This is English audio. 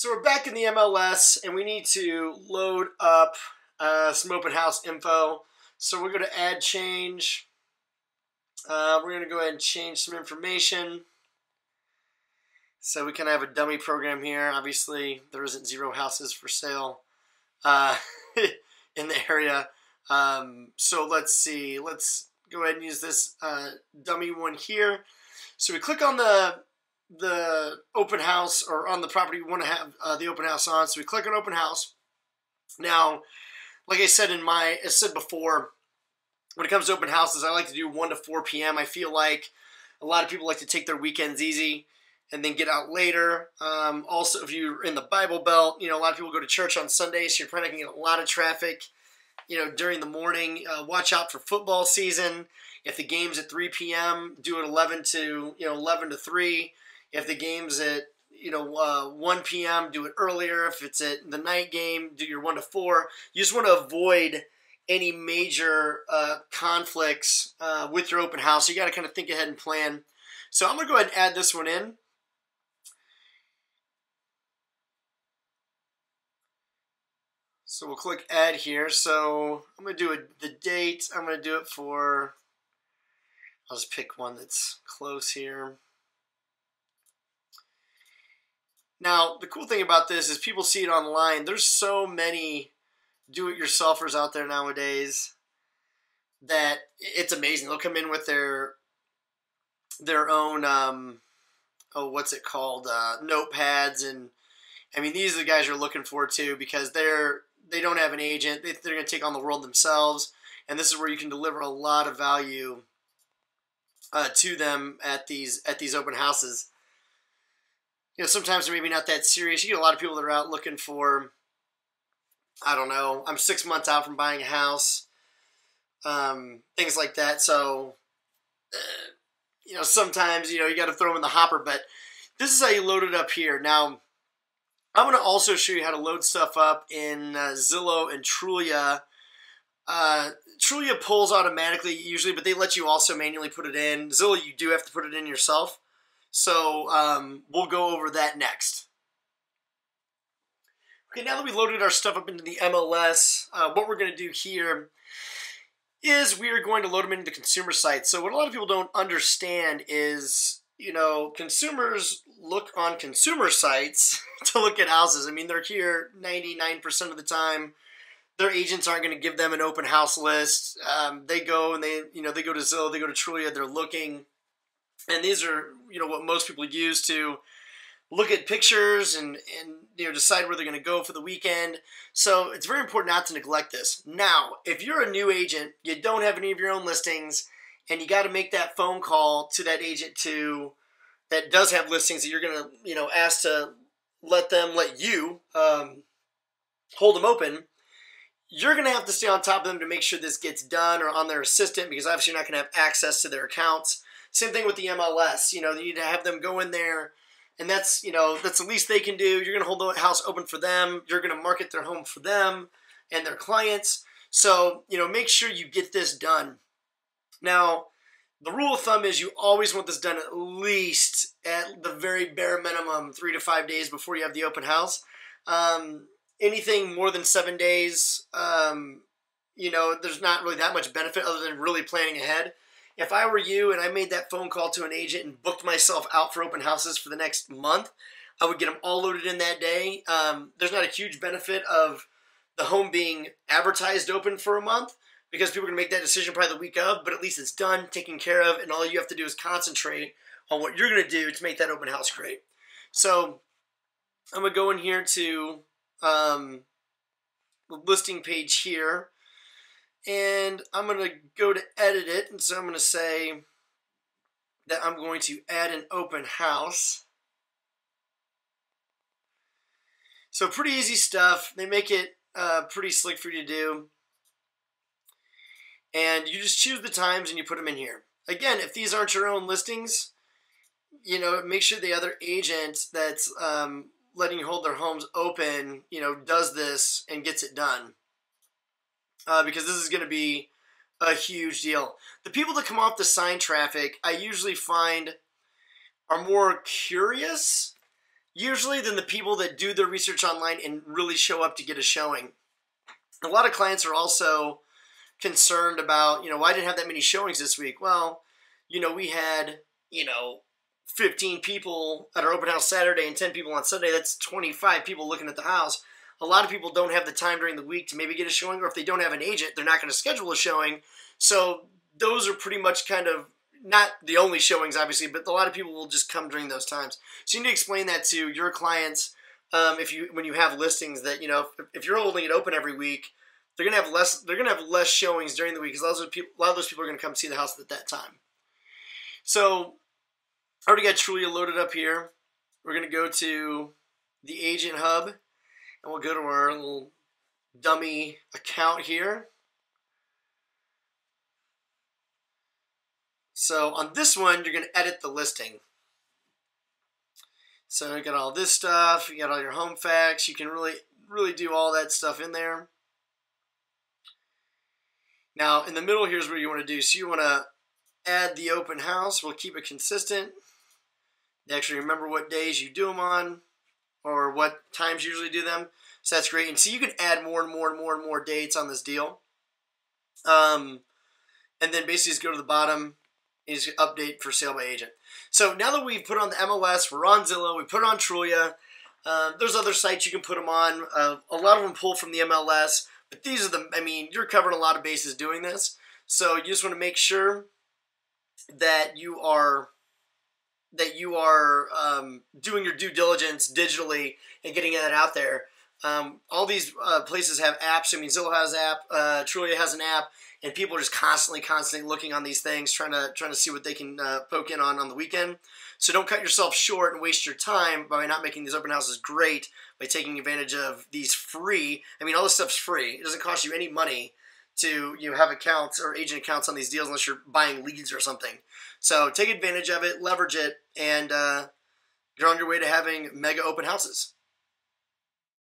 So we're back in the MLS, and we need to load up some open house info. So we're going to add change. We're going to go ahead and change some information. So we can have a dummy program here. Obviously, there isn't 0 houses for sale in the area. So let's see. Let's go ahead and use this dummy one here. So we click on the open house, or on the property we want to have the open house on. So we click on open house. Now, like I said before, when it comes to open houses, I like to do 1 to 4 p.m. I feel like a lot of people like to take their weekends easy and then get out later. Also, if you're in the Bible Belt, a lot of people go to church on Sundays, so you're probably going to get a lot of traffic, during the morning. Watch out for football season. If the game's at 3 p.m., do it 11 to 3. If the game's at 1 p.m., do it earlier. If it's at the night game, do your 1 to 4. You just want to avoid any major conflicts with your open house. So you got to kind of think ahead and plan. So I'm going to go ahead and add this one in. So we'll click add here. So I'm going to do the date. I'm going to do it for, I'll just pick one that's close here. Now, the cool thing about this is people see it online. There's so many do-it-yourselfers out there nowadays that it's amazing. They'll come in with their own, what's it called, notepads. And, I mean, these are the guys you're looking for, too, because they don't have an agent. They're going to take on the world themselves. And this is where you can deliver a lot of value to them at these open houses. Sometimes they're maybe not that serious. You get a lot of people that are out looking for, I don't know, I'm 6 months out from buying a house, things like that. So, sometimes, you got to throw them in the hopper. But this is how you load it up here. Now, I'm going to also show you how to load stuff up in Zillow and Trulia. Trulia pulls automatically usually, but they let you also manually put it in. Zillow, you do have to put it in yourself. So we'll go over that next. Okay, now that we loaded our stuff up into the MLS, what we're going to do here is we are going to load them into the consumer site. So what a lot of people don't understand is, consumers look on consumer sites to look at houses. I mean, they're here 99% of the time. Their agents aren't going to give them an open house list. They go and they go to Zillow, they go to Trulia, they're looking. And these are, what most people use to look at pictures and decide where they're going to go for the weekend. So it's very important not to neglect this. Now, if you're a new agent, you don't have any of your own listings, and you got to make that phone call to that agent that does have listings that you're going to, ask to let you hold them open. You're going to have to stay on top of them to make sure this gets done, or on their assistant, because obviously you're not going to have access to their accounts. Same thing with the MLS. You need to have them go in there, and that's the least they can do. You're going to hold the house open for them. You're going to market their home for them and their clients. So, make sure you get this done. Now, the rule of thumb is you always want this done at least at the very bare minimum 3 to 5 days before you have the open house. Anything more than 7 days, there's not really that much benefit other than really planning ahead. If I were you and I made that phone call to an agent and booked myself out for open houses for the next month, I would get them all loaded in that day. There's not a huge benefit of the home being advertised open for a month, because people are going to make that decision probably the week of, but at least it's done, taken care of, and all you have to do is concentrate on what you're going to do to make that open house great. So I'm going to go in here to the listing page here. And I'm going to go to edit it, and so I'm going to say that I'm going to add an open house. So pretty easy stuff. They make it pretty slick for you to do. And you just choose the times and you put them in here. Again, if these aren't your own listings, make sure the other agent that's letting you hold their homes open, does this and gets it done. Because this is going to be a huge deal. The people that come off the sign traffic, I usually find are more curious usually than the people that do their research online and really show up to get a showing. A lot of clients are also concerned about, why didn't I have that many showings this week? Well, we had, 15 people at our open house Saturday and 10 people on Sunday. That's 25 people looking at the house. A lot of people don't have the time during the week to maybe get a showing, or if they don't have an agent, they're not going to schedule a showing. So those are pretty much kind of not the only showings, obviously, but a lot of people will just come during those times. So you need to explain that to your clients when you have listings that, if you're holding it open every week, they're gonna have less showings during the week, because a lot of those people are gonna come see the house at that time. So I already got Trulia loaded up here. We're gonna go to the agent hub, and we'll go to our little dummy account here. So on this one, you're gonna edit the listing. So you got all this stuff. You got all your home facts. You can really do all that stuff in there. Now, in the middle, here's what you want to do. So you want to add the open house. We'll keep it consistent. Actually, remember what days you do them on, or what times you usually do them. So that's great. And so you can add more and more and more and more dates on this deal. And then basically just go to the bottom and just update for sale by agent. So now that we've put on the MLS, we're on Zillow, we put it on Trulia. There's other sites you can put them on. A lot of them pull from the MLS. But these are you're covering a lot of bases doing this. So you just want to make sure that you are doing your due diligence digitally and getting that out there. All these places have apps. Zillow has an app, Trulia has an app, and people are just constantly looking on these things, trying to see what they can poke in on the weekend. So don't cut yourself short and waste your time by not making these open houses great, by taking advantage of these free. All this stuff's free. It doesn't cost you any money to have accounts or agent accounts on these deals unless you're buying leads or something. So take advantage of it, leverage it, and you're on your way to having mega open houses.